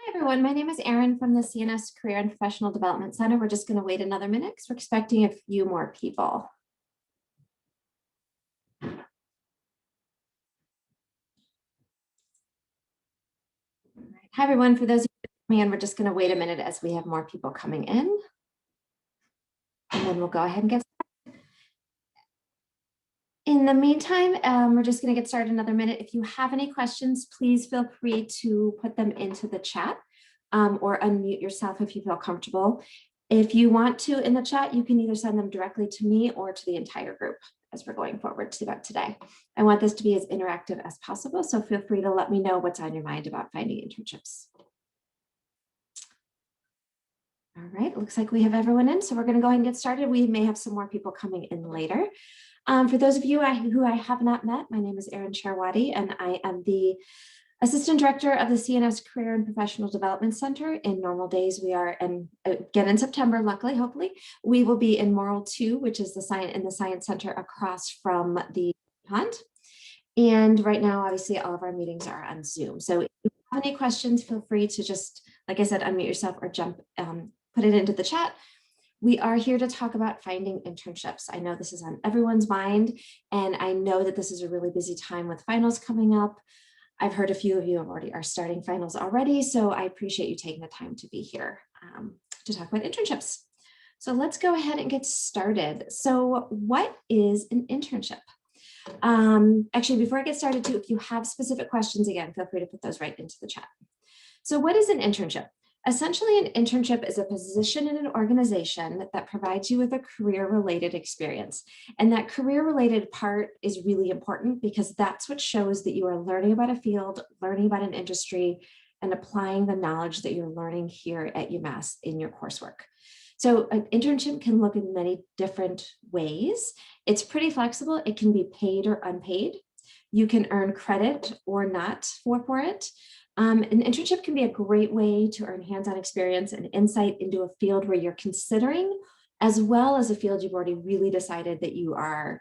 Hi everyone, my name is Erin from the CNS Career and Professional Development Center. We're just going to wait another minute because we're expecting a few more people. Hi everyone, for those of you coming in, we're just going to wait a minute as we have more people coming in. And then we'll go ahead and get started. In the meantime, we're just going to get started another minute. If you have any questions, please feel free to put them into the chat or unmute yourself if you feel comfortable. If you want to in the chat, you can either send them directly to me or to the entire group as we're going forward today. I want this to be as interactive as possible, so feel free to let me know what's on your mind about finding internships. All right, looks like we have everyone in, so we're going to go ahead and get started. We may have some more people coming in later. For those of you who I have not met, my name is Erin Sharwadi, and I am the Assistant Director of the CNS Career and Professional Development Center. In normal days, we are, and again in September, luckily, hopefully, we will be in Morrill 2, which is in the Science Center across from the pond. And right now, obviously, all of our meetings are on Zoom. So if you have any questions, feel free to just, like I said, unmute yourself or put it into the chat. We are here to talk about finding internships. I know this is on everyone's mind, and I know that this is a really busy time with finals coming up. I've heard a few of you are starting finals already, so I appreciate you taking the time to be here to talk about internships. So let's go ahead and get started. So what is an internship? Actually, before I get started too, if you have specific questions, again, feel free to put those right into the chat. So what is an internship? Essentially, an internship is a position in an organization that provides you with a career-related experience. And that career-related part is really important because that's what shows that you are learning about a field, learning about an industry, and applying the knowledge that you're learning here at UMass in your coursework. So an internship can look in many different ways. It's pretty flexible. It can be paid or unpaid. You can earn credit or not for it. An internship can be a great way to earn hands-on experience and insight into a field where you're considering, as well as a field you've already really decided that you are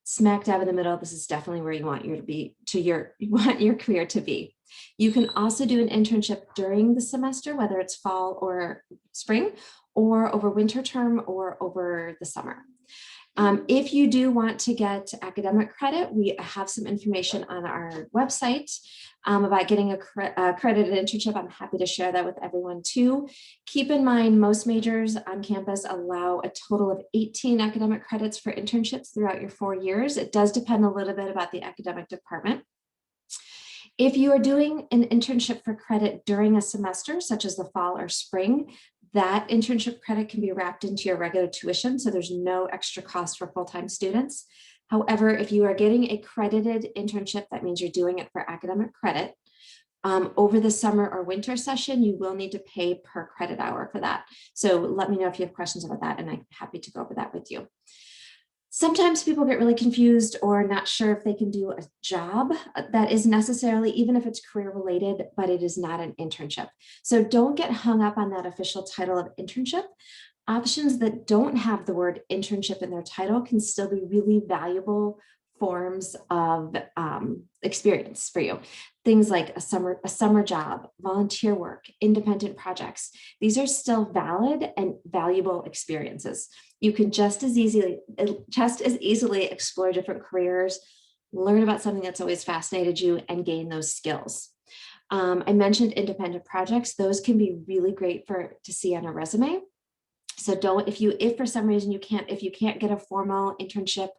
smack dab in the middle. This is definitely where you want your career to be. You can also do an internship during the semester, whether it's fall or spring, or over winter term or over the summer. If you do want to get academic credit, we have some information on our website about getting a accredited internship. I'm happy to share that with everyone too. Keep in mind, most majors on campus allow a total of 18 academic credits for internships throughout your 4 years. It does depend a little bit about the academic department. If you are doing an internship for credit during a semester, such as the fall or spring, that internship credit can be wrapped into your regular tuition, so there's no extra cost for full-time students. However, if you are getting a credited internship, that means you're doing it for academic credit. Over the summer or winter session, you will need to pay per credit hour for that. So let me know if you have questions about that, and I'm happy to go over that with you. Sometimes people get really confused or not sure if they can do a job that is necessarily, even if it's career related, but it is not an internship. So don't get hung up on that official title of internship. Options that don't have the word internship in their title can still be really valuable forms of experience for you. Things like a summer job, volunteer work, independent projects. These are still valid and valuable experiences. You can just as easily explore different careers, learn about something that's always fascinated you, and gain those skills. I mentioned independent projects. Those can be really great to see on a resume. So if for some reason you can't get a formal internship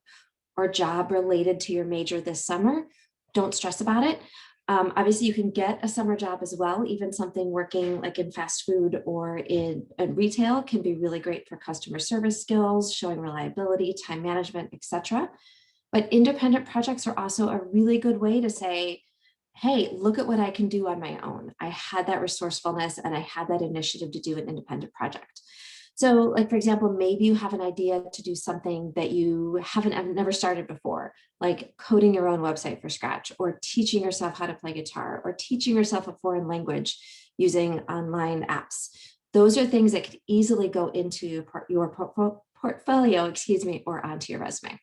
or job related to your major this summer, don't stress about it. Obviously, you can get a summer job as well. Even something working like in fast food or in retail can be really great for customer service skills, showing reliability, time management, etc. But independent projects are also a really good way to say, hey, look at what I can do on my own. I had that resourcefulness and I had that initiative to do an independent project. So like, for example, maybe you have an idea to do something that you never started before, like coding your own website from scratch, or teaching yourself how to play guitar, or teaching yourself a foreign language using online apps. Those are things that could easily go into your portfolio, or onto your resume.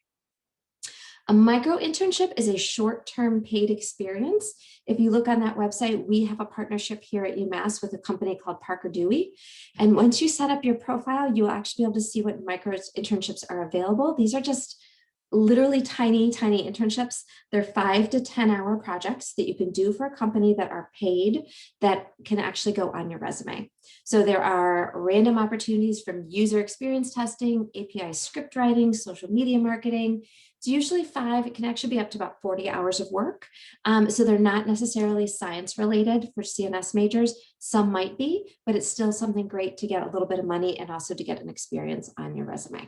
A micro internship is a short-term paid experience. If you look on that website, we have a partnership here at UMass with a company called Parker Dewey. And once you set up your profile, you'll actually be able to see what micro internships are available. These are just literally tiny, tiny internships. They're 5 to 10 hour projects that you can do for a company that are paid that can actually go on your resume. So there are random opportunities from user experience testing, API script writing, social media marketing. It's usually 5, it can actually be up to about 40 hours of work. So they're not necessarily science related for CNS majors. Some might be, but it's still something great to get a little bit of money and also to get an experience on your resume.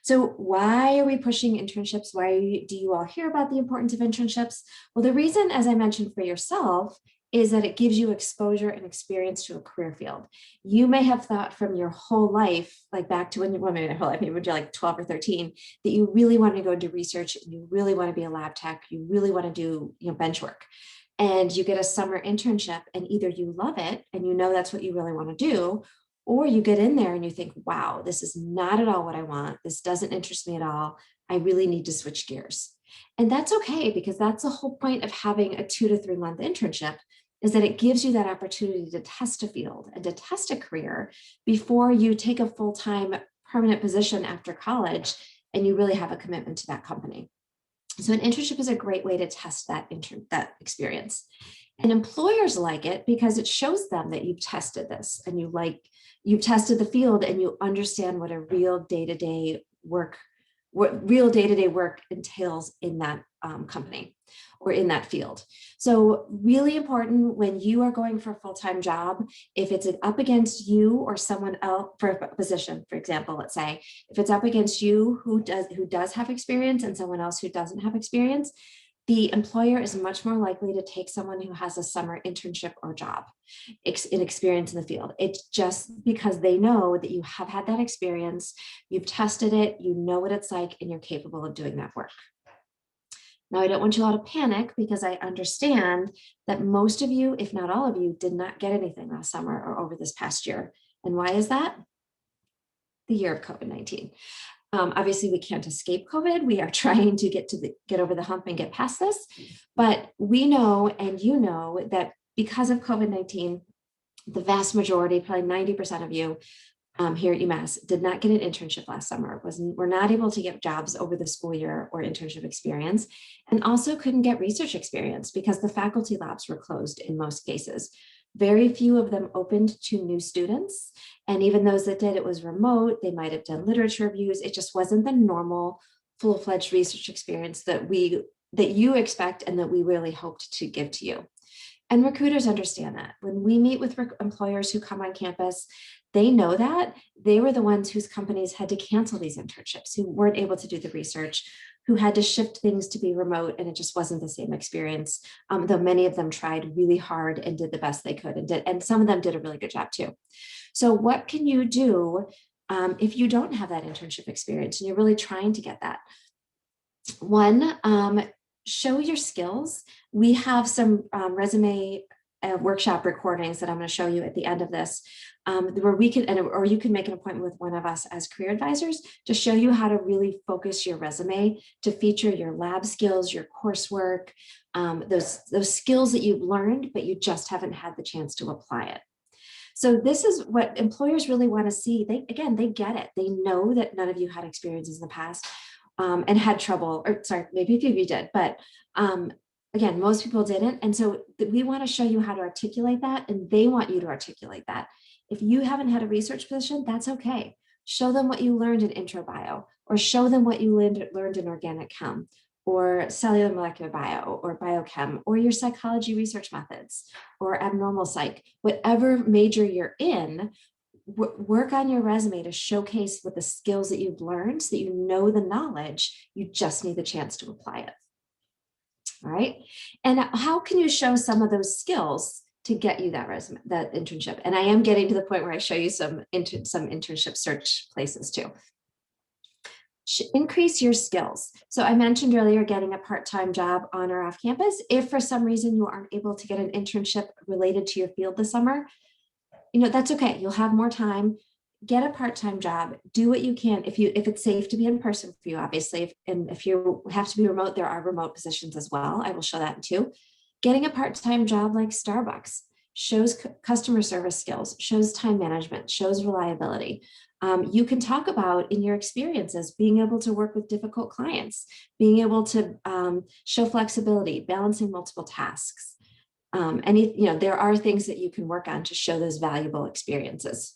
So why are we pushing internships? Why do you all hear about the importance of internships? Well, the reason, as I mentioned for yourself, is that it gives you exposure and experience to a career field. You may have thought from your whole life, like back to when you, well, maybe your whole life, maybe when you're like 12 or 13, that you really want to go into research, you really want to be a lab tech, you really want to do, bench work. And you get a summer internship and either you love it and you know that's what you really want to do, or you get in there and you think, wow, this is not at all what I want. This doesn't interest me at all. I really need to switch gears. And that's okay, because that's the whole point of having a 2 to 3 month internship, is that it gives you that opportunity to test a field and to test a career before you take a full-time permanent position after college and you really have a commitment to that company. So an internship is a great way to test that experience. And employers like it because it shows them that you've tested this and you've tested the field and you understand what a real day-to-day work entails in that company or in that field. So really important when you are going for a full-time job, if it's up against you or someone else for a position, for example, let's say, if it's up against you who does have experience and someone else who doesn't have experience, the employer is much more likely to take someone who has a summer internship or job experience in the field. It's just because they know that you have had that experience, you've tested it, you know what it's like, and you're capable of doing that work. Now, I don't want you all to panic because I understand that most of you, if not all of you, did not get anything last summer or over this past year. And why is that? The year of COVID-19. Obviously, we can't escape COVID. We are trying to get over the hump and get past this. But we know, and you know, that because of COVID-19, the vast majority, probably 90% of you here at UMass did not get an internship last summer, were not able to get jobs over the school year or internship experience, and also couldn't get research experience because the faculty labs were closed in most cases. Very few of them opened to new students. And even those that did, it was remote. They might have done literature reviews. It just wasn't the normal full-fledged research experience that you expect and that we really hoped to give to you. And recruiters understand that. When we meet with employers who come on campus, they know that they were the ones whose companies had to cancel these internships, who weren't able to do the research, who had to shift things to be remote, and it just wasn't the same experience, though many of them tried really hard and did the best they could, and some of them did a really good job too. So what can you do if you don't have that internship experience and you're really trying to get that? One, show your skills. We have some resume workshop recordings that I'm going to show you at the end of this, where we can, or you can make an appointment with one of us as career advisors to show you how to really focus your resume to feature your lab skills, your coursework, those skills that you've learned, but you just haven't had the chance to apply it. So this is what employers really want to see. They get it. They know that none of you had experiences in the past and had trouble, or sorry, maybe a few of you did, but again, most people didn't. And so we want to show you how to articulate that, and they want you to articulate that. If you haven't had a research position, that's okay. Show them what you learned in intro bio, or show them what you learned in organic chem, or cellular molecular bio, or biochem, or your psychology research methods, or abnormal psych, whatever major you're in. Work on your resume to showcase what the skills that you've learned so that you know the knowledge, you just need the chance to apply it. All right. And how can you show some of those skills to get you that resume, that internship? And I am getting to the point where I show you some internship search places too. Increase your skills. So I mentioned earlier getting a part-time job on or off campus. If for some reason you aren't able to get an internship related to your field this summer, that's okay. You'll have more time. get a part-time job, do what you can. If it's safe to be in person for you, obviously, and if you have to be remote, there are remote positions as well. I will show that too. Getting a part-time job like Starbucks shows customer service skills, shows time management, shows reliability. You can talk about in your experiences, being able to work with difficult clients, being able to show flexibility, balancing multiple tasks. There are things that you can work on to show those valuable experiences.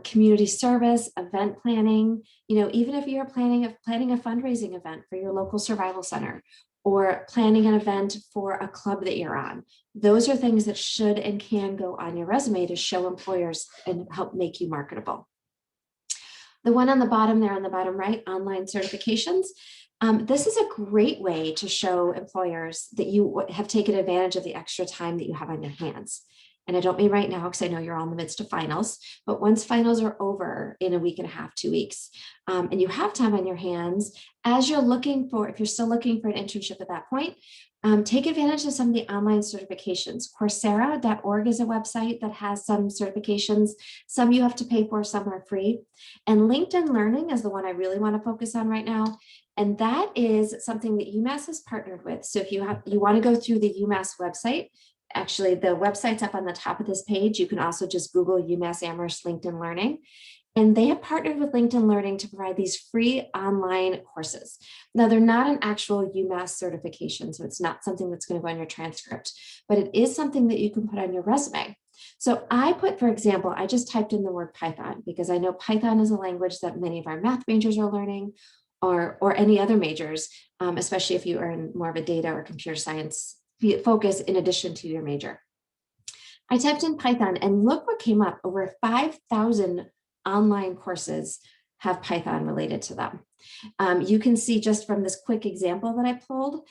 Community service, event planning, even if you're planning a fundraising event for your local survival center or planning an event for a club that you're on, those are things that should and can go on your resume to show employers and help make you marketable. The one on the bottom there, on the bottom right, online certifications. This is a great way to show employers that you have taken advantage of the extra time that you have on your hands. And I don't mean right now, because I know you're all in the midst of finals, but once finals are over in a week and a half, 2 weeks, and you have time on your hands, as you're looking for, if you're still looking for an internship at that point, take advantage of some of the online certifications. Coursera.org is a website that has some certifications. Some you have to pay for, some are free. And LinkedIn Learning is the one I really want to focus on right now. And that is something that UMass has partnered with. So if you want to go through the UMass website, actually the website's up on the top of this page. You can also just Google UMass Amherst LinkedIn Learning. And they have partnered with LinkedIn Learning to provide these free online courses. Now, they're not an actual UMass certification, so it's not something that's going to go on your transcript, but it is something that you can put on your resume. So I put, for example, I just typed in the word Python because I know Python is a language that many of our math majors are learning, or any other majors, especially if you are in more of a data or computer science focus in addition to your major. I typed in Python and look what came up. Over 5,000 online courses have Python related to them. You can see just from this quick example that I pulled,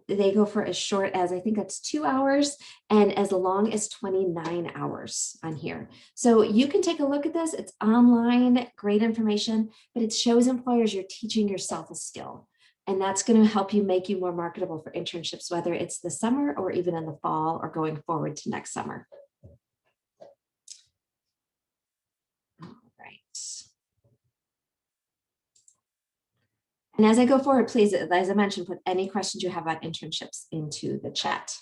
they go for as short as, I think that's 2 hours, and as long as 29 hours on here. So you can take a look at this. It's online, great information, but it shows employers you're teaching yourself a skill. And that's going to help you make you more marketable for internships, whether it's the summer or even in the fall or going forward to next summer. All right. And as I go forward, please, as I mentioned, put any questions you have about internships into the chat.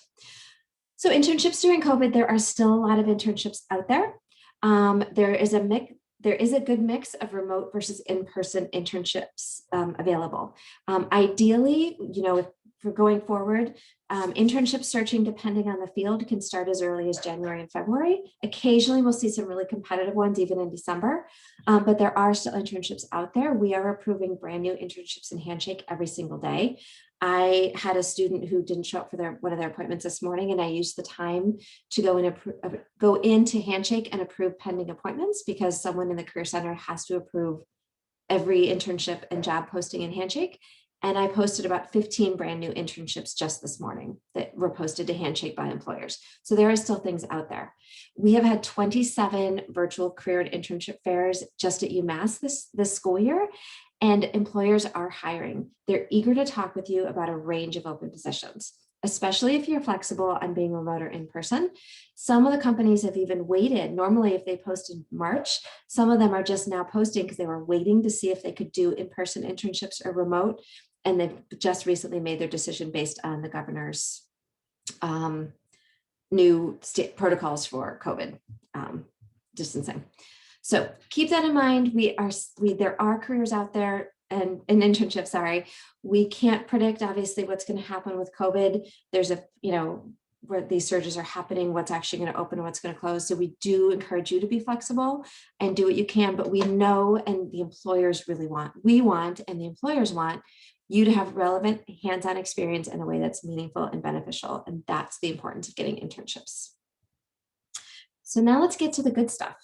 So internships during COVID, there are still a lot of internships out there. There is a good mix of remote versus in-person internships available. Ideally, if for going forward, internship searching, depending on the field, can start as early as January and February. Occasionally, we'll see some really competitive ones even in December, but there are still internships out there. We are approving brand new internships in Handshake every single day. I had a student who didn't show up for one of their appointments this morning, and I used the time to go into Handshake and approve pending appointments because someone in the Career Center has to approve every internship and job posting in Handshake. And I posted about 15 brand new internships just this morning that were posted to Handshake by employers. So there are still things out there. We have had 27 virtual career and internship fairs just at UMass this school year, and employers are hiring. They're eager to talk with you about a range of open positions, especially if you're flexible on being remote or in person. Some of the companies have even waited. Normally, if they post in March, some of them are just now posting because they were waiting to see if they could do in-person internships or remote. And they've just recently made their decision based on the governor's new state protocols for COVID distancing. So keep that in mind. There are careers out there and internships, sorry. We can't predict obviously what's going to happen with COVID. There's where these surges are happening, what's actually going to open and what's going to close. So we do encourage you to be flexible and do what you can, but we know, and the employers really want, and the employers want you to have relevant hands-on experience in a way that's meaningful and beneficial. And that's the importance of getting internships. So now let's get to the good stuff.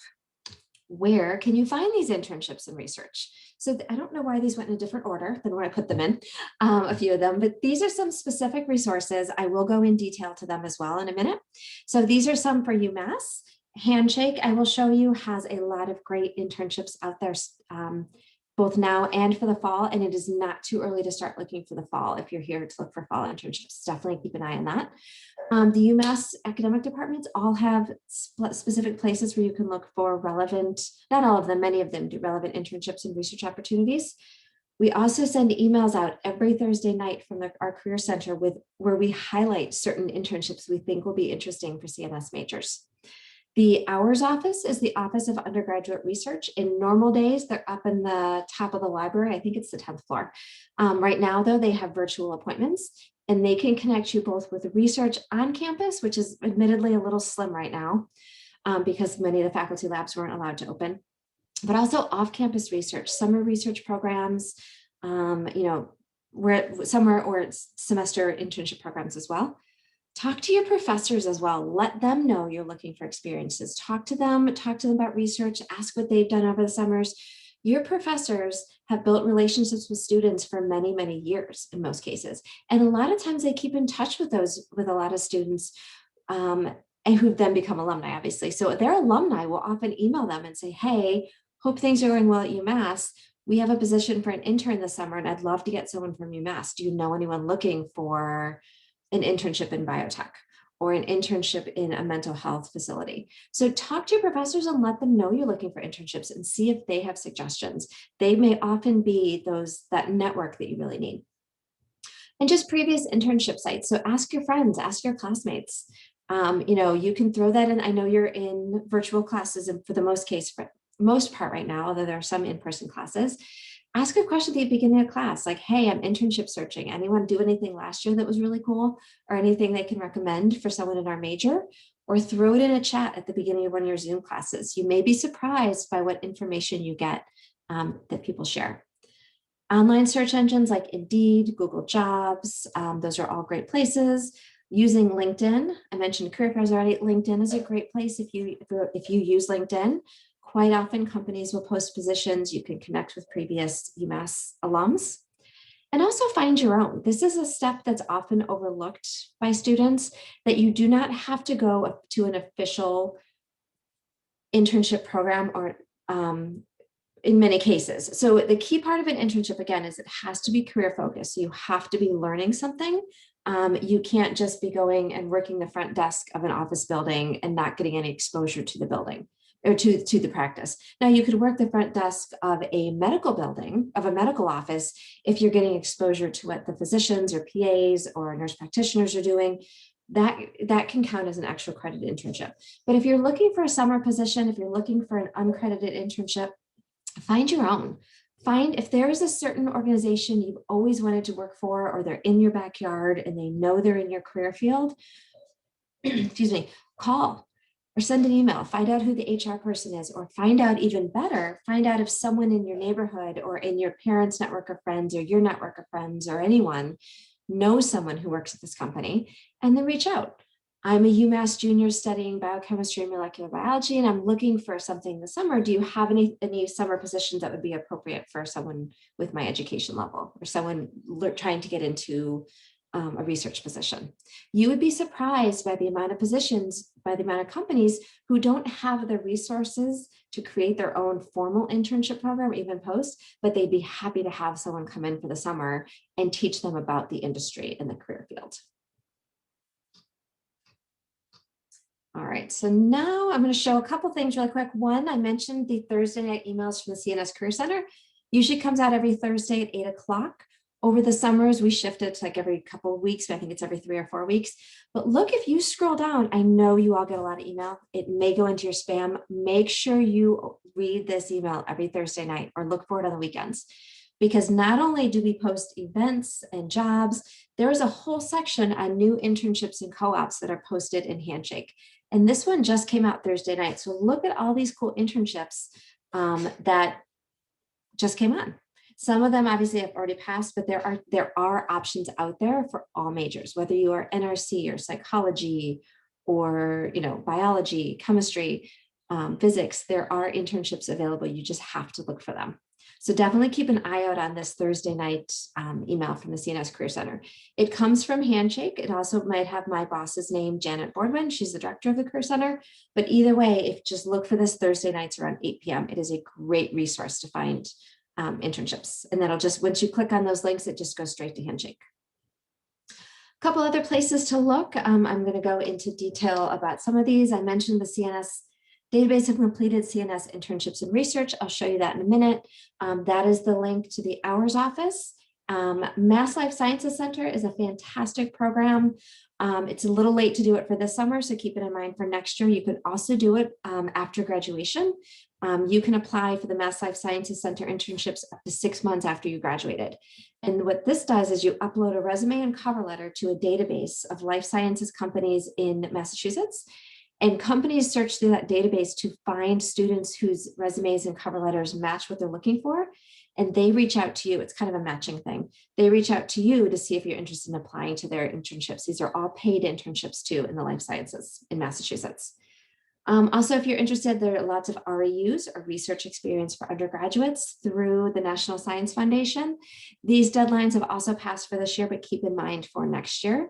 Where can you find these internships and research? So I don't know why these went in a different order than when I put them in, a few of them, but these are some specific resources. I will go in detail to them as well in a minute. So these are some for UMass. Handshake, I will show you, has a lot of great internships out there. both now and for the fall, and it is not too early to start looking for the fall. If you're here to look for fall internships, definitely keep an eye on that. The UMass academic departments all have specific places where you can look for relevant, not all of them, many of them do relevant internships and research opportunities. We also send emails out every Thursday night from our Career Center where we highlight certain internships we think will be interesting for CNS majors. The hours office is the Office of Undergraduate Research. In normal days, they're up in the top of the library. I think it's the 10th floor. Right now, though, they have virtual appointments, and they can connect you both with research on campus, which is admittedly a little slim right now because many of the faculty labs weren't allowed to open, but also off-campus research, summer research programs, summer or semester internship programs as well. Talk to your professors as well. Let them know you're looking for experiences. Talk to them about research, ask what they've done over the summers. Your professors have built relationships with students for many, many years in most cases. And a lot of times they keep in touch with a lot of students and who've then become alumni, obviously. So their alumni will often email them and say, hey, hope things are going well at UMass. We have a position for an intern this summer, and I'd love to get someone from UMass. Do you know anyone looking for an internship in biotech or an internship in a mental health facility? So talk to your professors and let them know you're looking for internships and see if they have suggestions. They may often be that network that you really need. And just previous internship sites. So ask your friends, ask your classmates. You can throw that in. I know you're in virtual classes and for the most part right now, although there are some in-person classes. Ask a question at the beginning of class, like, hey, I'm internship searching. Anyone do anything last year that was really cool or anything they can recommend for someone in our major? Or throw it in a chat at the beginning of one of your Zoom classes. You may be surprised by what information you get that people share. Online search engines like Indeed, Google Jobs, those are all great places. Using LinkedIn, I mentioned career fairs already. LinkedIn is a great place if you use LinkedIn. Quite often companies will post positions. You can connect with previous UMass alums and also find your own. This is a step that's often overlooked by students, that you do not have to go to an official internship program or in many cases. So the key part of an internship, again, is it has to be career focused. So you have to be learning something. You can't just be going and working the front desk of an office building and not getting any exposure to the building or to the practice. Now you could work the front desk of a medical building, of a medical office, if you're getting exposure to what the physicians or PAs or nurse practitioners are doing. That can count as an extra credit internship. But if you're looking for a summer position, if you're looking for an uncredited internship, find your own. Find if there is a certain organization you've always wanted to work for, or they're in your backyard and they know they're in your career field, excuse me, call or send an email, find out who the HR person is, or find out even better, find out if someone in your neighborhood or in your parents' network of friends or your network of friends or anyone knows someone who works at this company, and then reach out. I'm a UMass junior studying biochemistry and molecular biology, and I'm looking for something this summer. Do you have any summer positions that would be appropriate for someone with my education level or someone trying to get into a research position? You would be surprised by the amount of positions, by the amount of companies who don't have the resources to create their own formal internship program, even post, but they'd be happy to have someone come in for the summer and teach them about the industry and the career field. All right, so now I'm going to show a couple things really quick. One, I mentioned the Thursday night emails from the CNS Career Center. Usually comes out every Thursday at 8 o'clock. Over the summers, we shift it to like every couple of weeks, but I think it's every 3 or 4 weeks. But look, if you scroll down, I know you all get a lot of email. It may go into your spam. Make sure you read this email every Thursday night or look for it on the weekends. Because not only do we post events and jobs, there is a whole section on new internships and co-ops that are posted in Handshake. And this one just came out Thursday night. So look at all these cool internships that just came on. Some of them obviously have already passed, but there are options out there for all majors, whether you are NRC or psychology or biology, chemistry, physics. There are internships available. You just have to look for them. So definitely keep an eye out on this Thursday night email from the CNS Career Center. It comes from Handshake. It also might have my boss's name, Janet Boardman. She's the director of the Career Center. But either way, just look for this Thursday nights around 8 p.m. It is a great resource to find internships. And that'll just, once you click on those links, it just goes straight to Handshake. A couple other places to look. I'm going to go into detail about some of these. I mentioned the CNS database of completed CNS internships and research. I'll show you that in a minute. That is the link to the Hours Office. Mass Life Sciences Center is a fantastic program. It's a little late to do it for this summer, so keep it in mind for next year. You could also do it after graduation. You can apply for the Mass Life Sciences Center internships up to 6 months after you graduated. And what this does is you upload a resume and cover letter to a database of life sciences companies in Massachusetts. And companies search through that database to find students whose resumes and cover letters match what they're looking for. And they reach out to you. It's kind of a matching thing. They reach out to you to see if you're interested in applying to their internships. These are all paid internships too in the life sciences in Massachusetts. Also, if you're interested, there are lots of REUs or research experience for undergraduates through the National Science Foundation. These deadlines have also passed for this year, but keep in mind for next year.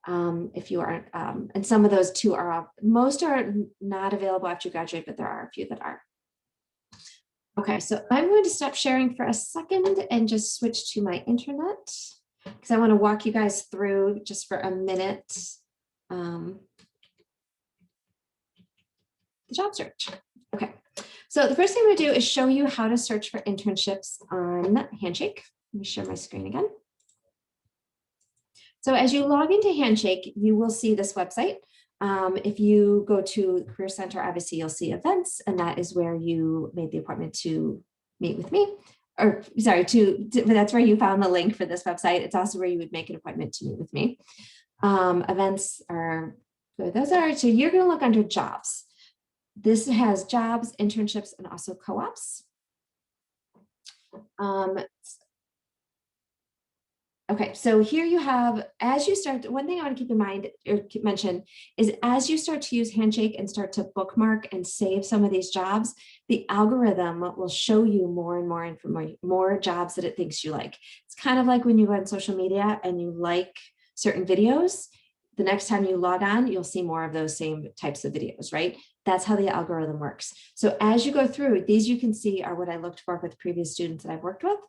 If you aren't, and some of those too are, most are not available after you graduate, but there are a few that are. Okay, so I'm going to stop sharing for a second and just switch to my internet because I want to walk you guys through just for a minute the job search. Okay, so the first thing I'm going to do is show you how to search for internships on Handshake. Let me share my screen again. So as you log into Handshake, you will see this website. If you go to Career Center, obviously you'll see events, and that is where you made the appointment to meet with me. Or sorry, that's where you found the link for this website. It's also where you would make an appointment to meet with me. Events are, those are, so you're going to look under jobs. This has jobs, internships, and also co-ops. Okay, so here you have, as you start, one thing I want to keep in mind or mention is as you start to use Handshake and start to bookmark and save some of these jobs, the algorithm will show you more and more information, more jobs that it thinks you like. It's kind of like when you go on social media and you like certain videos, the next time you log on, you'll see more of those same types of videos, right? That's how the algorithm works. So as you go through, these you can see are what I looked for with previous students that I've worked with.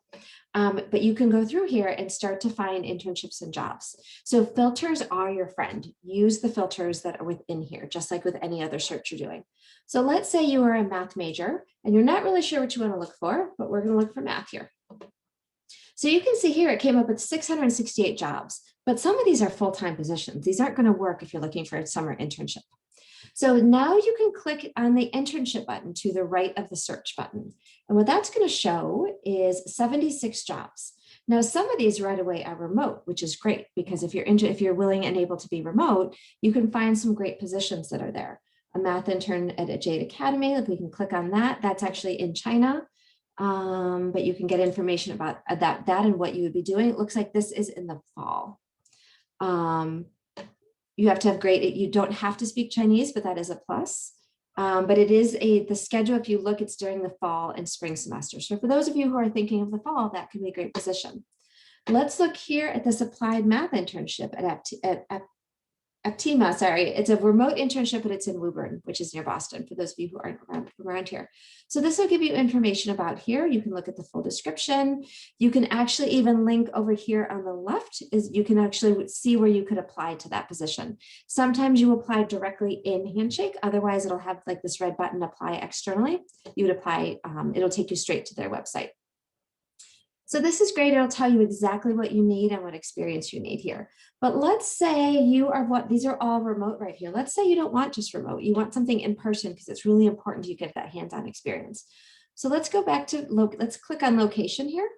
But you can go through here and start to find internships and jobs. So filters are your friend. Use the filters that are within here, just like with any other search you're doing. So let's say you are a math major and you're not really sure what you want to look for, but we're going to look for math here. So you can see here, it came up with 668 jobs, but some of these are full-time positions. These aren't going to work if you're looking for a summer internship. So now you can click on the internship button to the right of the search button. And what that's going to show is 76 jobs. Now, some of these right away are remote, which is great because if you're willing and able to be remote, you can find some great positions that are there. A math intern at a Jade Academy, if we can click on that, that's actually in China. But you can get information about that and what you would be doing. It looks like this is in the fall. You have to have you don't have to speak Chinese, but that is a plus. But it is the schedule, if you look, it's during the fall and spring semester. So for those of you who are thinking of the fall, that could be a great position. Let's look here at this applied math internship at Aptima, sorry, it's a remote internship, but it's in Woburn, which is near Boston, for those of you who aren't around here. So this will give you information about here. You can look at the full description. You can actually even link over here on the left, is you can actually see where you could apply to that position. Sometimes you apply directly in Handshake. Otherwise, it'll have like this red button, apply externally. You would apply, it'll take you straight to their website. So this is great. It'll tell you exactly what you need and what experience you need here. But let's say you are these are all remote right here. Let's say you don't want just remote. You want something in person because it's really important you get that hands-on experience. So let's go back to, let's click on location here.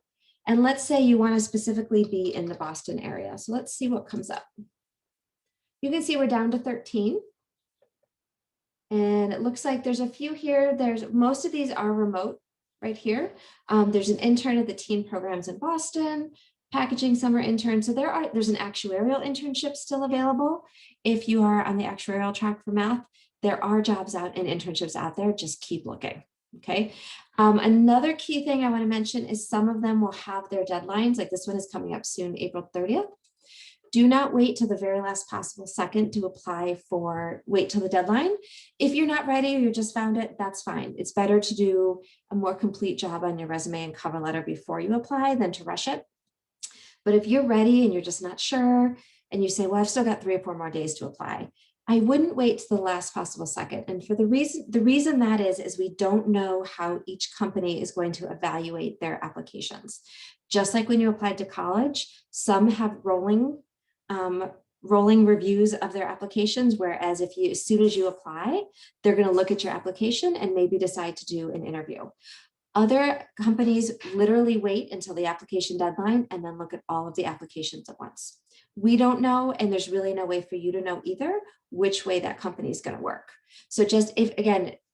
And let's say you want to specifically be in the Boston area. So let's see what comes up. You can see we're down to 13. And it looks like there's a few here. Most of these are remote. Right here, there's an intern at the teen programs in Boston, packaging summer intern. So there's an actuarial internship still available. If you are on the actuarial track for math, there are jobs out and internships out there. Just keep looking. Okay. Another key thing I want to mention is some of them will have their deadlines. Like this one is coming up soon, April 30th. Do not wait till the very last possible second to apply wait till the deadline. If you're not ready or you just found it, that's fine. It's better to do a more complete job on your resume and cover letter before you apply than to rush it. But if you're ready and you're just not sure, and you say, well, I've still got 3 or 4 more days to apply, I wouldn't wait to the last possible second. And for the reason that is we don't know how each company is going to evaluate their applications. Just like when you applied to college, some have rolling reviews of their applications, whereas as soon as you apply, they're going to look at your application and maybe decide to do an interview. Other companies literally wait until the application deadline and then look at all of the applications at once. We don't know, and there's really no way for you to know either which way that company is going to work. So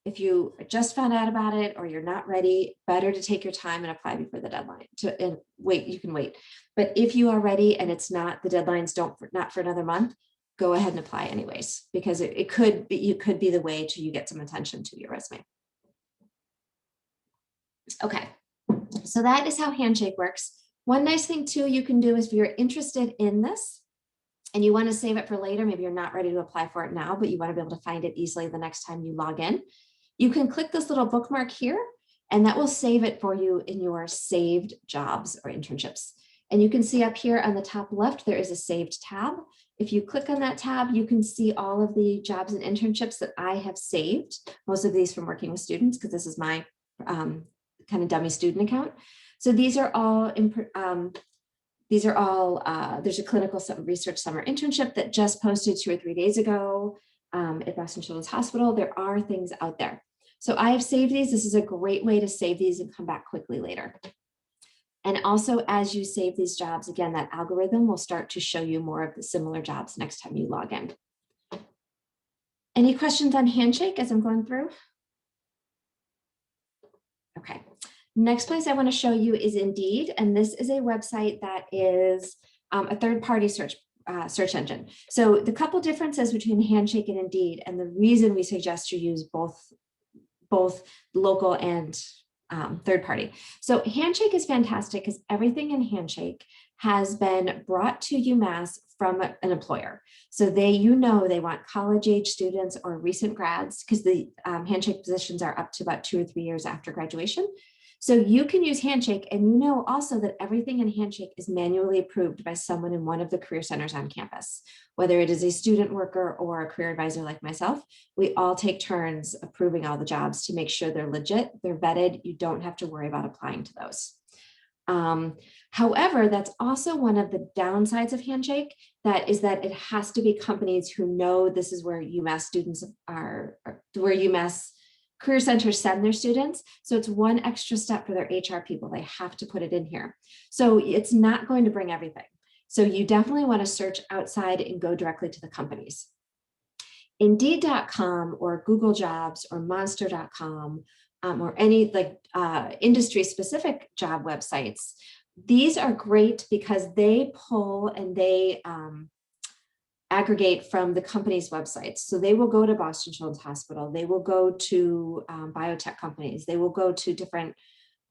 if you just found out about it or you're not ready, better to take your time and apply before the deadline. And wait, you can wait. But if you are ready and it's not, the deadlines not for another month, go ahead and apply anyways, because it could be the way to you get some attention to your resume. Okay, so that is how Handshake works. One nice thing too you can do is if you're interested in this and you want to save it for later, maybe you're not ready to apply for it now, but you want to be able to find it easily the next time you log in, you can click this little bookmark here and that will save it for you in your saved jobs or internships. And you can see up here on the top left, there is a saved tab. If you click on that tab, you can see all of the jobs and internships that I have saved, most of these from working with students, because this is my kind of dummy student account. So these are all, there's a clinical research summer internship that just posted 2 or 3 days ago at Boston Children's Hospital. There are things out there. So I have saved these. This is a great way to save these and come back quickly later. And also as you save these jobs, again, that algorithm will start to show you more of the similar jobs next time you log in. Any questions on Handshake as I'm going through? Okay, next place I want to show you is Indeed, and this is a website that is a third-party search engine. So the couple differences between Handshake and Indeed, and the reason we suggest you use both local and third-party. So Handshake is fantastic because everything in Handshake has been brought to UMass from an employer. So they want college-age students or recent grads because the Handshake positions are up to about 2 or 3 years after graduation. So you can use Handshake, and you know also that everything in Handshake is manually approved by someone in one of the career centers on campus. Whether it is a student worker or a career advisor like myself, we all take turns approving all the jobs to make sure they're legit, they're vetted, you don't have to worry about applying to those. However, that's also one of the downsides of Handshake, that it has to be companies who know this is where UMass students are, where UMass career centers send their students. So it's one extra step for their HR people. They have to put it in here. So it's not going to bring everything. So you definitely want to search outside and go directly to the companies. Indeed.com or Google Jobs or Monster.com or any industry specific job websites. These are great because they pull and they aggregate from the company's websites. So they will go to Boston Children's Hospital. They will go to biotech companies. They will go to different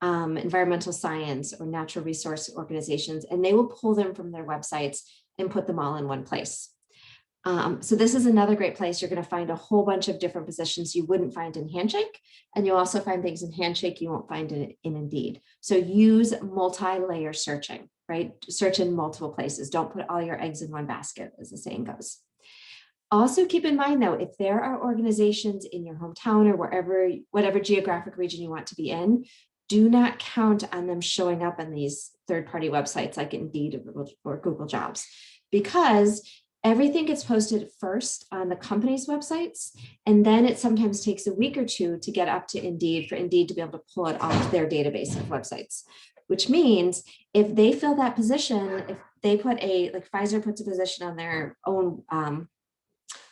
environmental science or natural resource organizations, and they will pull them from their websites and put them all in one place. So this is another great place. You're going to find a whole bunch of different positions you wouldn't find in Handshake, and you'll also find things in Handshake you won't find in Indeed. So use multi-layer searching, right? Search in multiple places. Don't put all your eggs in one basket, as the saying goes. Also keep in mind though, if there are organizations in your hometown or whatever geographic region you want to be in, do not count on them showing up on these third-party websites like Indeed or Google Jobs, because everything gets posted first on the company's websites, and then it sometimes takes a week or two to get up to Indeed for Indeed to be able to pull it off their database of websites, which means if they fill that position, if they put like Pfizer puts a position on their own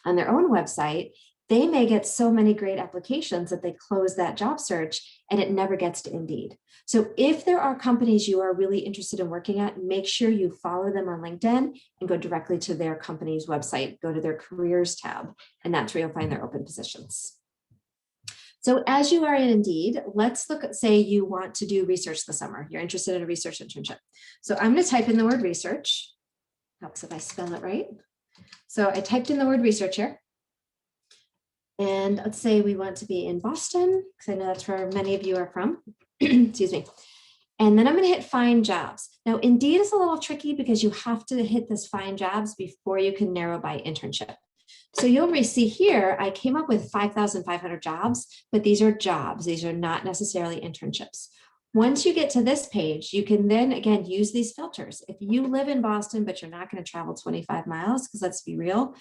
website, they may get so many great applications that they close that job search and it never gets to Indeed. So if there are companies you are really interested in working at, make sure you follow them on LinkedIn and go directly to their company's website, go to their careers tab, and that's where you'll find their open positions. So as you are in Indeed, let's look at, say you want to do research this summer. You're interested in a research internship. So I'm going to type in the word research. Helps if I spell it right. So I typed in the word researcher. And let's say we want to be in Boston, because I know that's where many of you are from. Excuse me. And then I'm going to hit find jobs. Now, Indeed is a little tricky because you have to hit this find jobs before you can narrow by internship. So you'll see here, I came up with 5,500 jobs, but these are jobs. These are not necessarily internships. Once you get to this page, you can then again use these filters. If you live in Boston, but you're not going to travel 25 miles, because let's be real,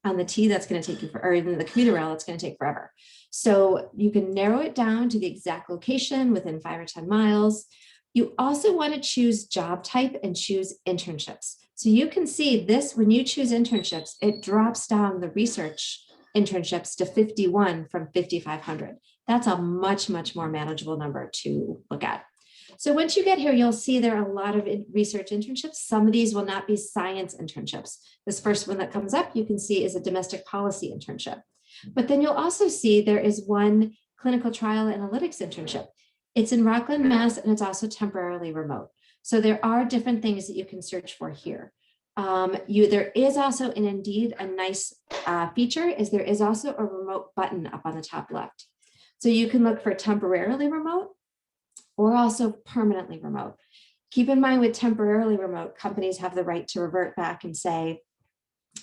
on the T that's going to take you for, or even the commuter rail, it's going to take forever. So you can narrow it down to the exact location within 5 or 10 miles. You also want to choose job type and choose internships. So you can see this, when you choose internships, it drops down the research internships to 51 from 5,500. That's a much, much more manageable number to look at. So once you get here, you'll see there are a lot of research internships. Some of these will not be science internships. This first one that comes up, you can see is a domestic policy internship. But then you'll also see there is one clinical trial analytics internship. It's in Rockland, Mass, and it's also temporarily remote. So there are different things that you can search for here. There is also in Indeed a nice feature is there is also a remote button up on the top left. So you can look for temporarily remote or also permanently remote. Keep in mind with temporarily remote, companies have the right to revert back and say,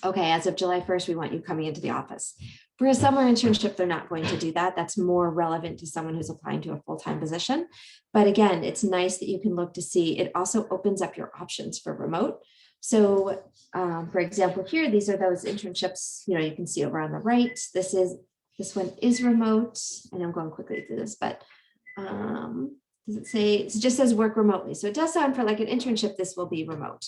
okay, as of July 1st, we want you coming into the office. For a summer internship, they're not going to do that. That's more relevant to someone who's applying to a full-time position. But again, it's nice that you can look to see. It also opens up your options for remote. So for example, here, these are those internships, you can see over on the right. This one is remote, and I'm going quickly through this, but does it say, it just says work remotely. So it does sound for like an internship, this will be remote.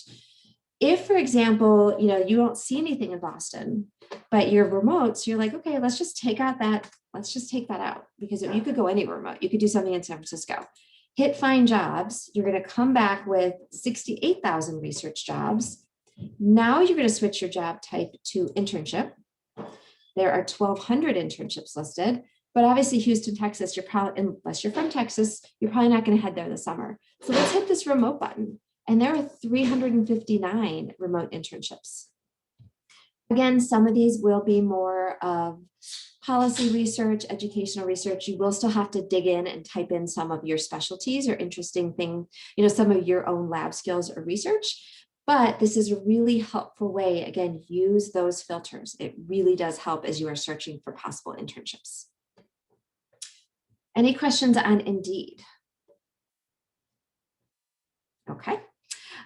If, for example, you don't see anything in Boston, but you're remote, so you're like, okay, let's just take out that, out, because you could go anywhere remote. You could do something in San Francisco. Hit find jobs. You're going to come back with 68,000 research jobs. Now you're going to switch your job type to internship. There are 1,200 internships listed, but obviously Houston, Texas, you're probably, unless you're from Texas, you're probably not going to head there this summer. So let's hit this remote button. And there are 359 remote internships. Again, some of these will be more of policy research, educational research. You will still have to dig in and type in some of your specialties or interesting things, some of your own lab skills or research. But this is a really helpful way. Again, use those filters. It really does help as you are searching for possible internships. Any questions on Indeed? Okay.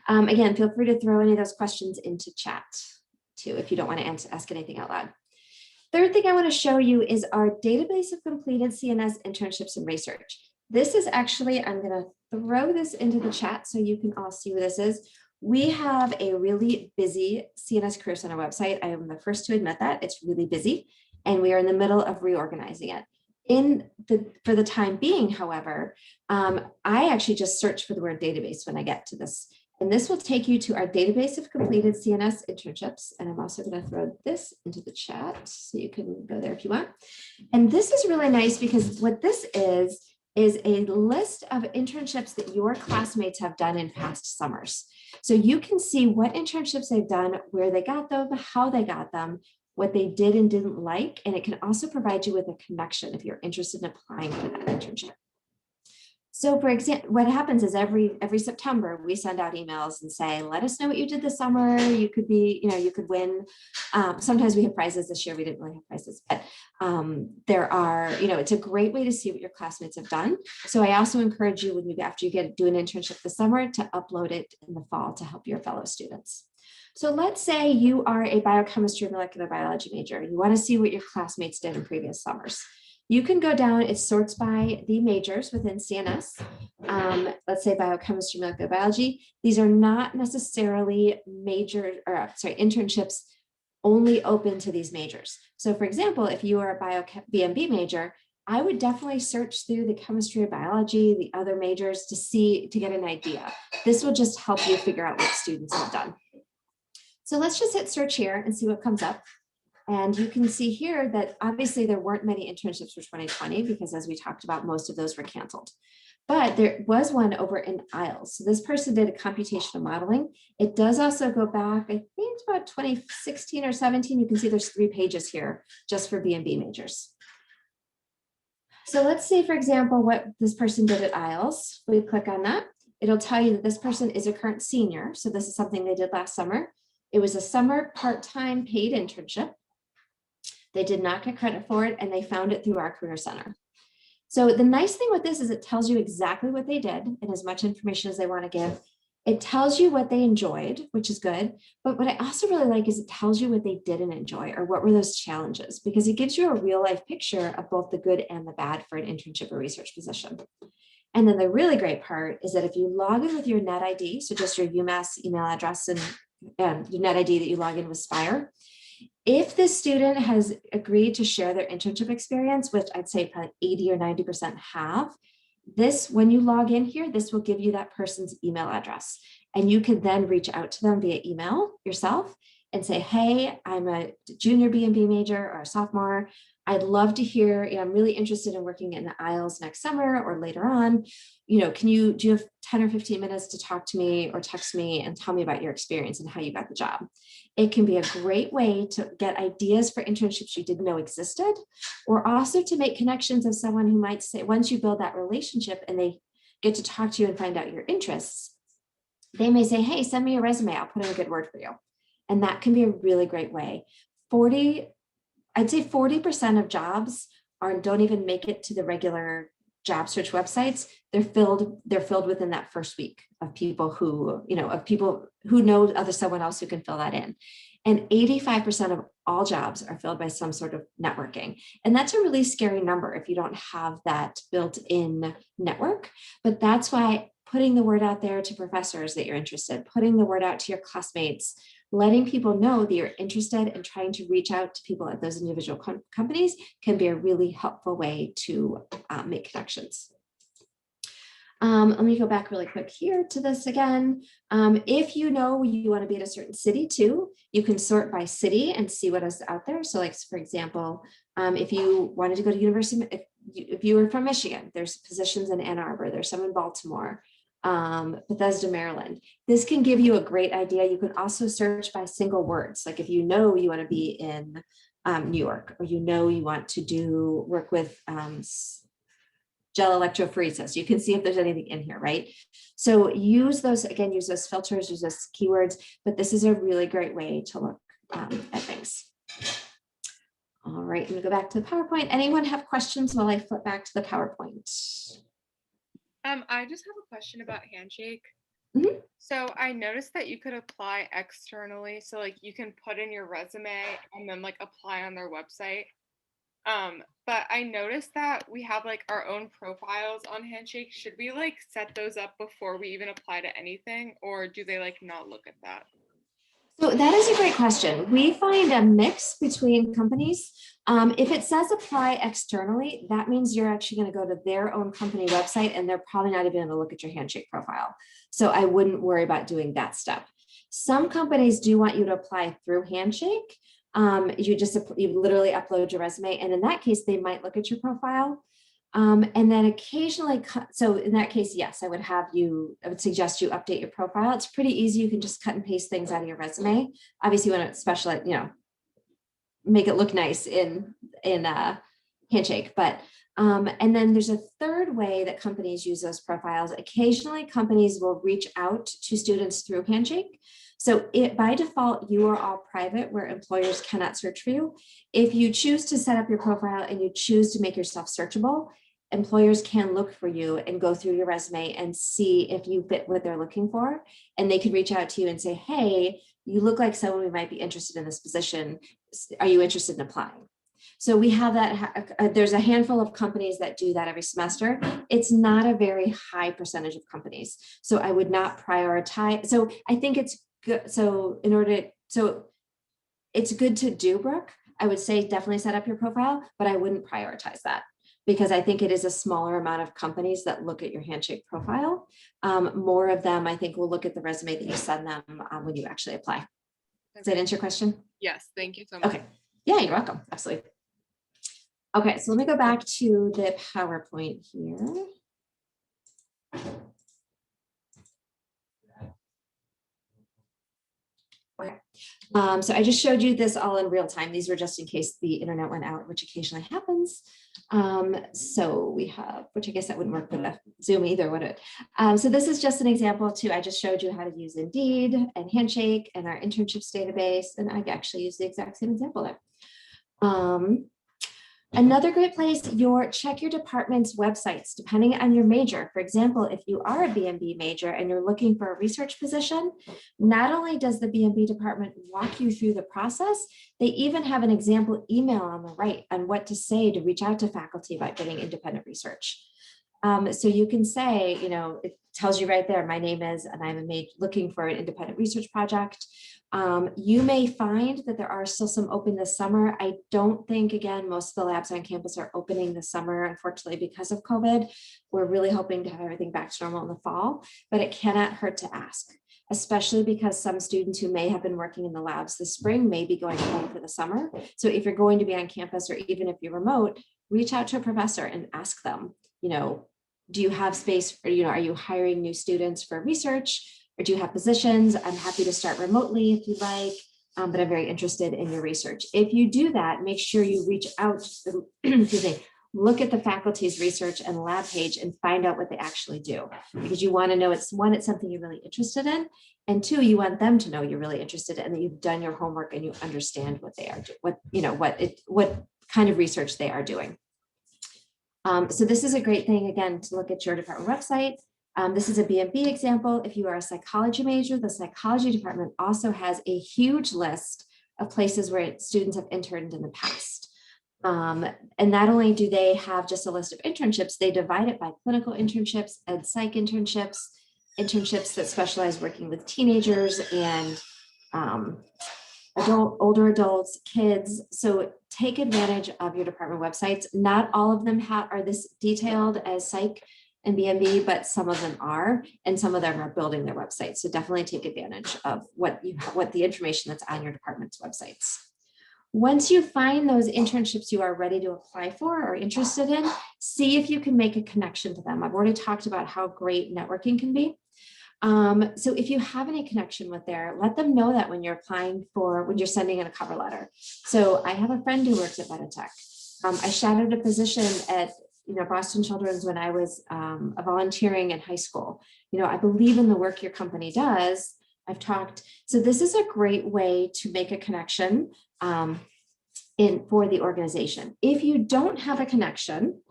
Again, feel free to throw any of those questions into chat too, if you don't want to ask anything out loud. Third thing I want to show you is our database of completed CNS internships and research. This is actually, I'm going to throw this into the chat so you can all see what this is. We have a really busy CNS Career Center website. I am the first to admit that. It's really busy, and we are in the middle of reorganizing it. For the time being, however, I actually just search for the word database when I get to this. And this will take you to our database of completed CNS internships. And I'm also going to throw this into the chat so you can go there if you want. And this is really nice because what this is a list of internships that your classmates have done in past summers. So you can see what internships they've done, where they got them, how they got them, what they did and didn't like. And it can also provide you with a connection if you're interested in applying for that internship. So for example, what happens is every September, we send out emails and say, let us know what you did this summer. You could be, you could win. Sometimes we have prizes. This year we didn't really have prizes, but there are, it's a great way to see what your classmates have done. So I also encourage you after you do an internship this summer to upload it in the fall to help your fellow students. So let's say you are a biochemistry or molecular biology major. You want to see what your classmates did in previous summers. You can go down, it sorts by the majors within CNS. Let's say biochemistry, molecular biology. These are not necessarily internships only open to these majors. So for example, if you are a BMB major, I would definitely search through the chemistry or biology, the other majors to get an idea. This will just help you figure out what students have done. So let's just hit search here and see what comes up. And you can see here that obviously there weren't many internships for 2020 because as we talked about, most of those were canceled. But there was one over in IELTS. So this person did a computational modeling. It does also go back, I think it's about 2016 or 17. You can see there's 3 pages here just for B&B majors. So let's see, for example, what this person did at IELTS. We click on that. It'll tell you that this person is a current senior. So this is something they did last summer. It was a summer part-time paid internship. They did not get credit for it, and they found it through our Career Center. So the nice thing with this is it tells you exactly what they did and as much information as they want to give. It tells you what they enjoyed, which is good. But what I also really like is it tells you what they didn't enjoy or what were those challenges, because it gives you a real life picture of both the good and the bad for an internship or research position. And then the really great part is that if you log in with your net ID, so just your UMass email address and your net ID that you log in with Spire, if the student has agreed to share their internship experience, which I'd say probably 80 or 90% have, this, when you log in here, this will give you that person's email address. And you can then reach out to them via email yourself and say, hey, I'm a junior B&B major or a sophomore. I'd love to hear, I'm really interested in working in the IELTS next summer or later on. Do you have 10 or 15 minutes to talk to me or text me and tell me about your experience and how you got the job? It can be a great way to get ideas for internships you didn't know existed, or also to make connections of someone who might say, once you build that relationship and they get to talk to you and find out your interests, they may say, hey, send me a resume. I'll put in a good word for you. And that can be a really great way. I'd say 40% of jobs don't even make it to the regular job search websites. They're filled within that first week of people who know other someone else who can fill that in. And 85% of all jobs are filled by some sort of networking. And that's a really scary number if you don't have that built-in network. But that's why putting the word out there to professors that you're interested, putting the word out to your classmates, letting people know that you're interested and trying to reach out to people at those individual companies can be a really helpful way to make connections. Let me go back really quick here to this again. If you know you want to be in a certain city too, you can sort by city and see what is out there. So like, for example, if you wanted to go to university, if you were from Michigan, there's positions in Ann Arbor, there's some in Baltimore, Bethesda, Maryland. This can give you a great idea. You can also search by single words. Like if you know you want to be in New York, or you want to work with gel electrophoresis, you can see if there's anything in here, right? So use those filters, use those keywords, but this is a really great way to look at things. All right, I'm gonna go back to the PowerPoint. Anyone have questions while I flip back to the PowerPoint? I just have a question about Handshake. Mm-hmm. So I noticed that you could apply externally. So like you can put in your resume and then like apply on their website. But I noticed that we have like our own profiles on Handshake. Should we like set those up before we even apply to anything, or do they like not look at that? So that is a great question. We find a mix between companies. If it says apply externally, that means you're actually going to go to their own company website and they're probably not even going to look at your Handshake profile. So I wouldn't worry about doing that step. Some companies do want you to apply through Handshake. You literally upload your resume, and in that case, they might look at your profile. And then occasionally, so in that case, yes, I would suggest you update your profile. It's pretty easy. You can just cut and paste things out of your resume. Obviously, you want to specialize, make it look nice in Handshake. But and then there's a third way that companies use those profiles. Occasionally, companies will reach out to students through Handshake. So by default, you are all private, where employers cannot search for you. If you choose to set up your profile and you choose to make yourself searchable, employers can look for you and go through your resume and see if you fit what they're looking for. And they can reach out to you and say, hey, you look like someone who might be interested in this position. Are you interested in applying? So we have that. There's a handful of companies that do that every semester. It's not a very high percentage of companies. So I would not prioritize. So I think it's good. So it's good to do, Brooke. I would say definitely set up your profile, but I wouldn't prioritize that, because I think it is a smaller amount of companies that look at your Handshake profile. More of them, I think, will look at the resume that you send them when you actually apply. Does that answer your question? Yes, thank you so much. Okay. Yeah, you're welcome. Absolutely. Okay, so let me go back to the PowerPoint here. Okay. So I just showed you this all in real time. These were just in case the internet went out, which occasionally happens. So we have, which I guess that wouldn't work with the Zoom either, would it? So this is just an example too. I just showed you how to use Indeed and Handshake and our internships database. And I actually use the exact same example there. Another great place, check your department's websites, depending on your major. For example, if you are a B&B major and you're looking for a research position, not only does the B&B department walk you through the process, they even have an example email on the right on what to say to reach out to faculty about getting independent research. So you can say, it tells you right there, my name is, and I'm looking for an independent research project. You may find that there are still some open this summer. I don't think, again, most of the labs on campus are opening this summer, unfortunately, because of COVID. We're really hoping to have everything back to normal in the fall, but it cannot hurt to ask, especially because some students who may have been working in the labs this spring may be going home for the summer. So if you're going to be on campus, or even if you're remote, reach out to a professor and ask them, do you have space, or, are you hiring new students for research? Or do you have positions? I'm happy to start remotely if you'd like, but I'm very interested in your research. If you do that, make sure you reach out, excuse me, look at the faculty's research and lab page and find out what they actually do. Because you want to know, it's something you're really interested in. And two, you want them to know you're really interested in, and that you've done your homework and you understand what they are, what kind of research they are doing. So this is a great thing, again, to look at your department website. This is a B&B example. If you are a psychology major, the psychology department also has a huge list of places where students have interned in the past. And not only do they have just a list of internships, they divide it by clinical internships, ed psych internships, internships that specialize working with teenagers and older adults, kids. So take advantage of your department websites. Not all of them are this detailed as psych and B&B, but some of them are, and some of them are building their websites. So definitely take advantage of what the information that's on your department's websites. Once you find those internships you are ready to apply for or interested in, see if you can make a connection to them. I've already talked about how great networking can be. So if you have any connection with there, let them know that when you're sending in a cover letter. So I have a friend who works at Meditech. I shadowed a position at Boston Children's when I was volunteering in high school. I believe in the work your company does. I've talked. So this is a great way to make a connection for the organization. If you don't have a connection,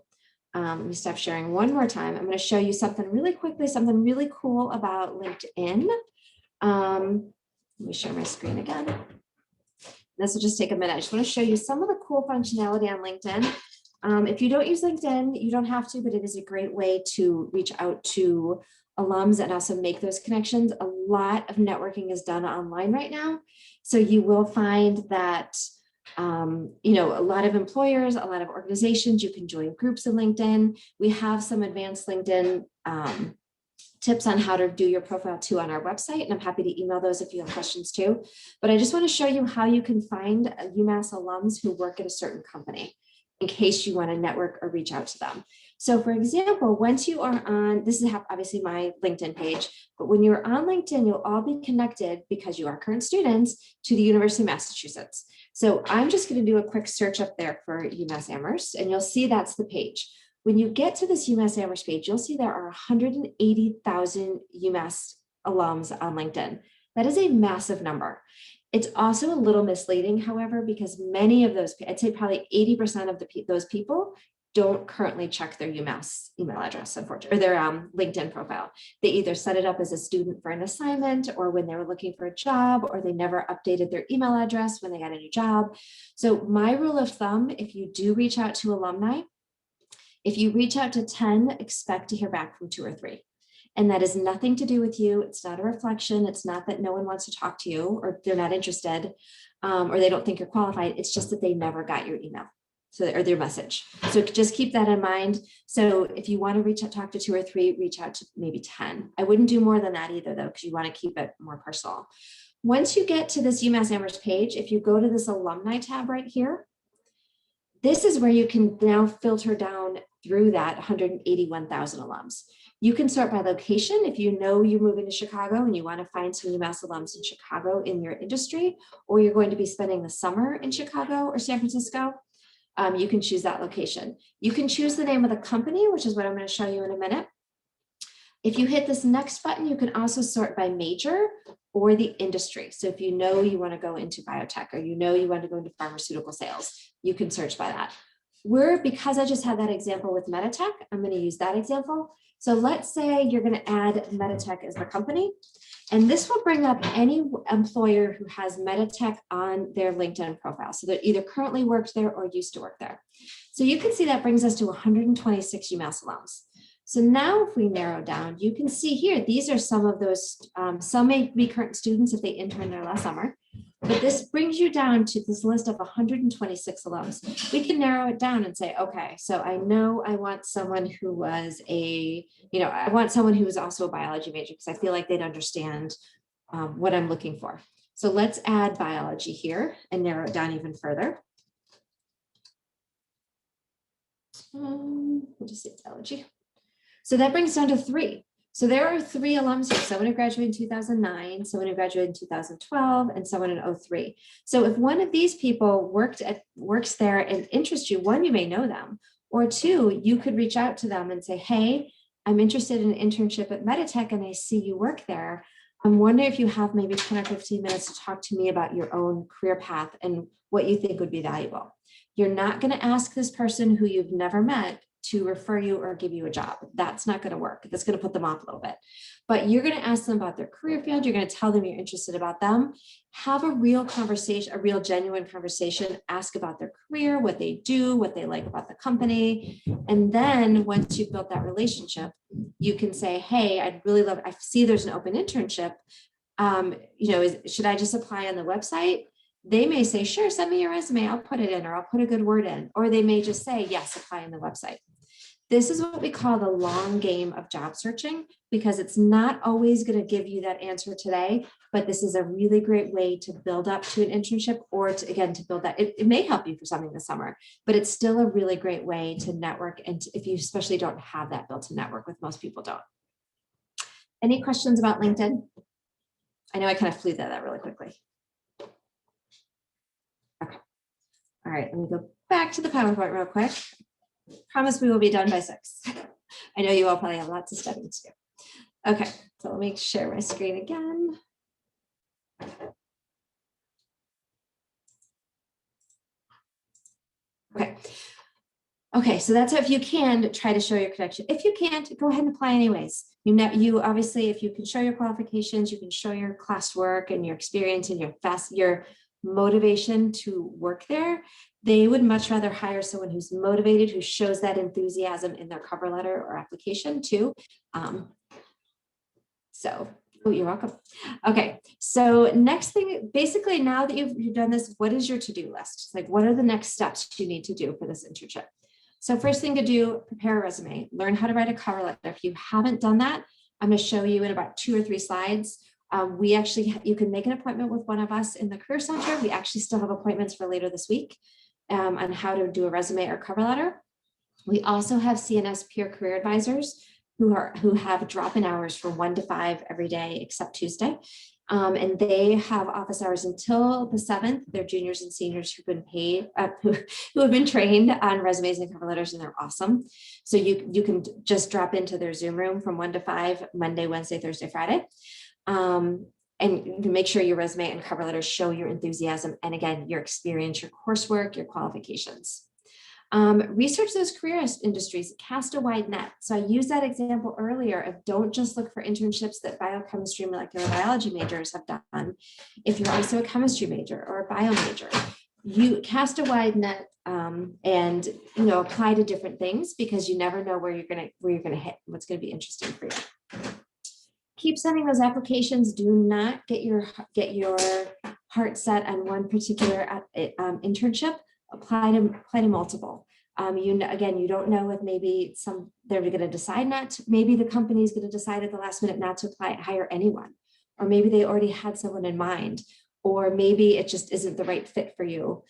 let me stop sharing one more time. I'm going to show you something really quickly, something really cool about LinkedIn. Let me share my screen again. This will just take a minute. I just want to show you some of the cool functionality on LinkedIn. If you don't use LinkedIn, you don't have to, but it is a great way to reach out to alums and also make those connections. A lot of networking is done online right now. So you will find that, a lot of employers, a lot of organizations, you can join groups in LinkedIn. We have some advanced LinkedIn tips on how to do your profile too on our website. And I'm happy to email those if you have questions too. But I just want to show you how you can find UMass alums who work at a certain company, in case you want to network or reach out to them. So for example, once you are on, this is obviously my LinkedIn page, but when you're on LinkedIn, you'll all be connected, because you are current students, to the University of Massachusetts. So I'm just going to do a quick search up there for UMass Amherst, and you'll see that's the page. When you get to this UMass Amherst page, you'll see there are 180,000 UMass alums on LinkedIn. That is a massive number. It's also a little misleading, however, because many of those, I'd say probably 80% of those people don't currently check their UMass email address, unfortunately, or their LinkedIn profile. They either set it up as a student for an assignment, or when they were looking for a job, or they never updated their email address when they got a new job. So my rule of thumb, if you do reach out to alumni, if you reach out to 10, expect to hear back from 2 or 3. And that is nothing to do with you. It's not a reflection. It's not that no one wants to talk to you, or they're not interested, or they don't think you're qualified. It's just that they never got your email, or their message. So just keep that in mind. So if you want to reach out, talk to 2 or 3, reach out to maybe 10. I wouldn't do more than that either, though, because you want to keep it more personal. Once you get to this UMass Amherst page, if you go to this alumni tab right here, this is where you can now filter down through that 181,000 alums. You can sort by location if you know you're moving to Chicago and you want to find some UMass alums in Chicago in your industry, or you're going to be spending the summer in Chicago or San Francisco. You can choose that location. You can choose the name of the company, which is what I'm going to show you in a minute. If you hit this next button, you can also sort by major or the industry. So if you know you want to go into biotech, or you know you want to go into pharmaceutical sales, you can search by that. Because I just had that example with Meditech, I'm going to use that example. So let's say you're going to add Meditech as the company, and this will bring up any employer who has Meditech on their LinkedIn profile. So that either currently works there or used to work there. So you can see that brings us to 126 UMass alums. So now if we narrow down, you can see here, these are some of those, some may be current students if they interned there last summer, but this brings you down to this list of 126 alums. We can narrow it down and say, okay, so I know I want someone who was I want someone who was also a biology major, because I feel like they'd understand what I'm looking for. So let's add biology here and narrow it down even further. We'll just say biology. So that brings down to 3. So there are 3 alums here, someone who graduated in 2009, someone who graduated in 2012, and someone in 03. So if one of these people works there and interests you, 1, you may know them, or 2, you could reach out to them and say, hey, I'm interested in an internship at Meditech and I see you work there. I'm wondering if you have maybe 10 or 15 minutes to talk to me about your own career path and what you think would be valuable. You're not going to ask this person who you've never met to refer you or give you a job. That's not going to work. That's going to put them off a little bit. But you're going to ask them about their career field. You're going to tell them you're interested about them. Have a real conversation, a real genuine conversation. Ask about their career, what they do, what they like about the company. And then once you've built that relationship, you can say, hey, I'd really love, I see there's an open internship. Should I just apply on the website? They may say, sure, send me your resume. I'll put it in, or I'll put a good word in. Or they may just say, yes, apply on the website. This is what we call the long game of job searching, because it's not always going to give you that answer today, but this is a really great way to build up to an internship, or to build that. It may help you for something this summer, but it's still a really great way to network. And if you especially don't have that built-in network, with most people don't. Any questions about LinkedIn? I know I kind of flew that really quickly. Okay. All right, let me go back to the PowerPoint real quick. Promise we will be done by 6. I know you all probably have lots of studying to do. Okay, so let me share my screen again. Okay, so that's if you can try to show your connection. If you can't, go ahead and apply anyways. You obviously, if you can show your qualifications, you can show your classwork and your experience and your motivation to work there. They would much rather hire someone who's motivated, who shows that enthusiasm in their cover letter or application too. Oh, you're welcome. Okay, so next thing, basically now that you've done this, what is your to-do list? Like, what are the next steps you need to do for this internship? So first thing to do, prepare a resume, learn how to write a cover letter. If you haven't done that, I'm going to show you in about 2 or 3 slides. You can make an appointment with one of us in the Career Center. We actually still have appointments for later this week on how to do a resume or cover letter. We also have CNS peer career advisors who have drop-in hours from 1 to 5 every day except Tuesday. And they have office hours until the 7th. They're juniors and seniors who've been paid, who have been trained on resumes and cover letters, and they're awesome. So you can just drop into their Zoom room from 1 to 5, Monday, Wednesday, Thursday, Friday. And you can make sure your resume and cover letters show your enthusiasm and, again, your experience, your coursework, your qualifications. Research those career industries, cast a wide net. So I used that example earlier of don't just look for internships that biochemistry and molecular biology majors have done. If you're also a chemistry major or a bio major, you cast a wide net and apply to different things, because you never know where you're gonna hit, what's gonna be interesting for you. Keep sending those applications. Do not get your heart set on one particular internship. Apply to multiple. Again, you don't know if maybe they're going to decide not to, maybe the company's going to decide at the last minute not to hire anyone, or maybe they already had someone in mind, or maybe it just isn't the right fit for you.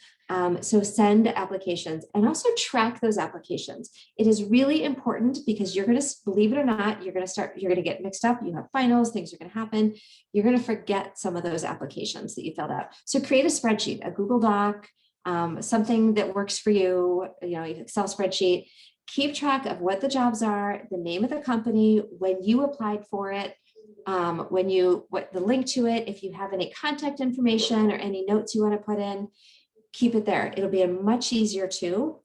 So send applications and also track those applications. It is really important because you're going to, believe it or not, you're going to get mixed up. You have finals, things are going to happen. You're going to forget some of those applications that you filled out. So create a spreadsheet, a Google Doc, something that works for you, Excel spreadsheet. Keep track of what the jobs are, the name of the company, when you applied for it, what the link to it, if you have any contact information or any notes you want to put in, keep it there. It'll be a much easier too,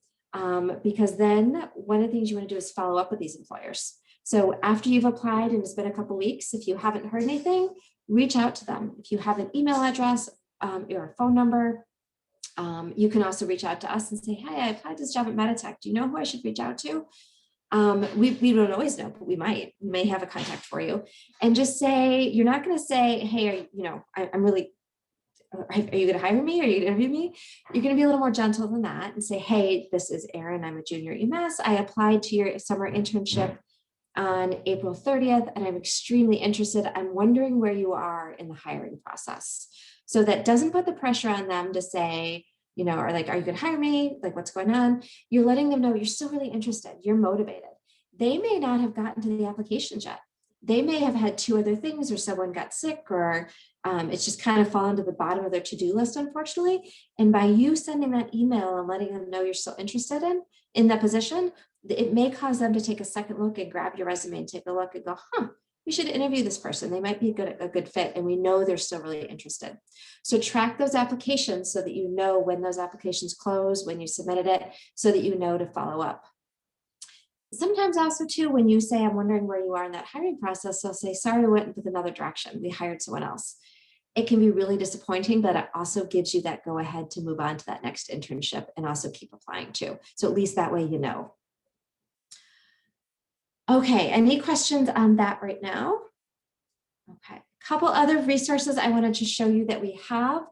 because then one of the things you want to do is follow up with these employers. So after you've applied and it's been a couple weeks, if you haven't heard anything, reach out to them. If you have an email address or a phone number, you can also reach out to us and say, hey, I applied this job at Meditech. Do you know who I should reach out to? We don't always know, but we may have a contact for you. And just say, you're not going to say, hey, I'm really, are you going to hire me? Are you going to interview me? You're going to be a little more gentle than that and say, hey, this is Erin. I'm a junior EMS. I applied to your summer internship on April 30th, and I'm extremely interested. I'm wondering where you are in the hiring process. So that doesn't put the pressure on them to say, or like, are you going to hire me? Like, what's going on? You're letting them know you're still really interested. You're motivated. They may not have gotten to the applications yet. They may have had 2 other things, or someone got sick, or it's just kind of fallen to the bottom of their to-do list, unfortunately. And by you sending that email and letting them know you're still interested in that position, it may cause them to take a second look and grab your resume and take a look and go, we should interview this person. They might be a good fit, and we know they're still really interested. So track those applications so that you know when those applications close, when you submitted it, so that you know to follow up. Sometimes also too, when you say, I'm wondering where you are in that hiring process, they'll say, sorry, we went with another direction. We hired someone else. It can be really disappointing, but it also gives you that go ahead to move on to that next internship and also keep applying too. So at least that way you know. Okay, any questions on that right now? Okay, a couple other resources I wanted to show you that we have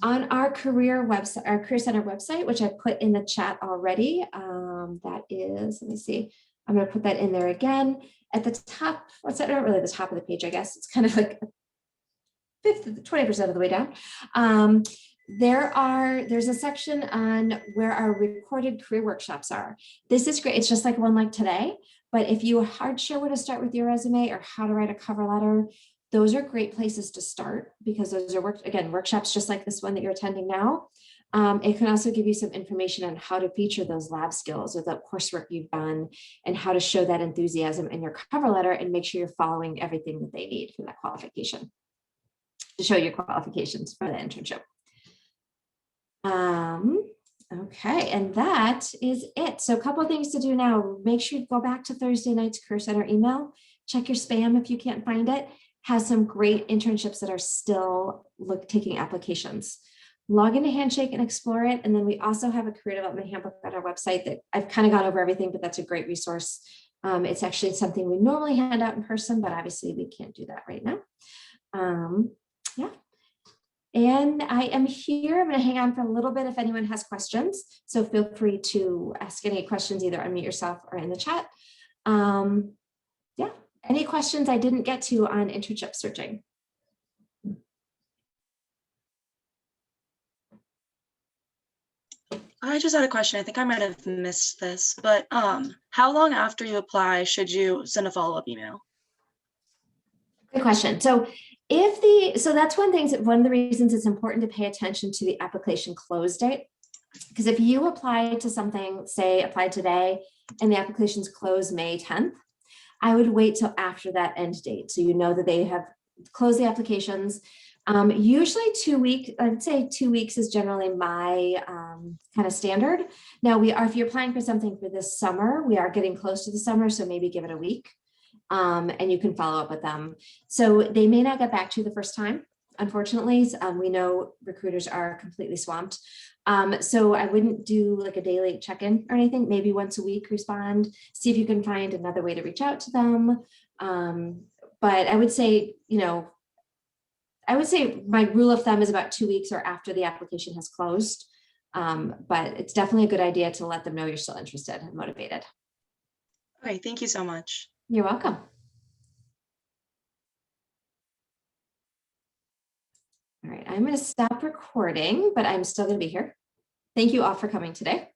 on our career website, our Career Center website, which I put in the chat already. That is, let me see, I'm going to put that in there again at the top. What's that? Not really the top of the page, I guess. It's kind of like 20% of the way down. There's a section on where our recorded career workshops are. This is great. It's just like one like today, but if you aren't sure where to start with your resume or how to write a cover letter, those are great places to start, because those are workshops just like this one that you're attending now. It can also give you some information on how to feature those lab skills or the coursework you've done, and how to show that enthusiasm in your cover letter and make sure you're following everything that they need for that qualification, to show your qualifications for the internship. Okay, and that is it. So a couple of things to do now. Make sure you go back to Thursday night's Career Center email. Check your spam if you can't find it. Has some great internships that are still taking applications. Log into Handshake and explore it. And then we also have a career development handbook on our website that I've kind of gone over everything, but that's a great resource. It's actually something we normally hand out in person, but obviously we can't do that right now. Yeah. And I am here. I'm going to hang on for a little bit if anyone has questions. So feel free to ask any questions, either unmute yourself or in the chat. Yeah. Any questions I didn't get to on internship searching? I just had a question. I think I might have missed this, but how long after you apply should you send a follow-up email? Good question. So that's one of the reasons it's important to pay attention to the application close date. Because if you apply to something, say applied today, and the application's closed May 10th, I would wait till after that end date, so you know that they have closed the applications. Usually 2 weeks, I'd say 2 weeks is generally my kind of standard. Now if you're applying for something for this summer, we are getting close to the summer, so maybe give it a week, and you can follow up with them. So they may not get back to you the first time, unfortunately. We know recruiters are completely swamped. So I wouldn't do like a daily check-in or anything. Maybe once a week respond, see if you can find another way to reach out to them. But I would say, my rule of thumb is about 2 weeks or after the application has closed. But it's definitely a good idea to let them know you're still interested and motivated. Okay, thank you so much. You're welcome. All right, I'm going to stop recording, but I'm still going to be here. Thank you all for coming today.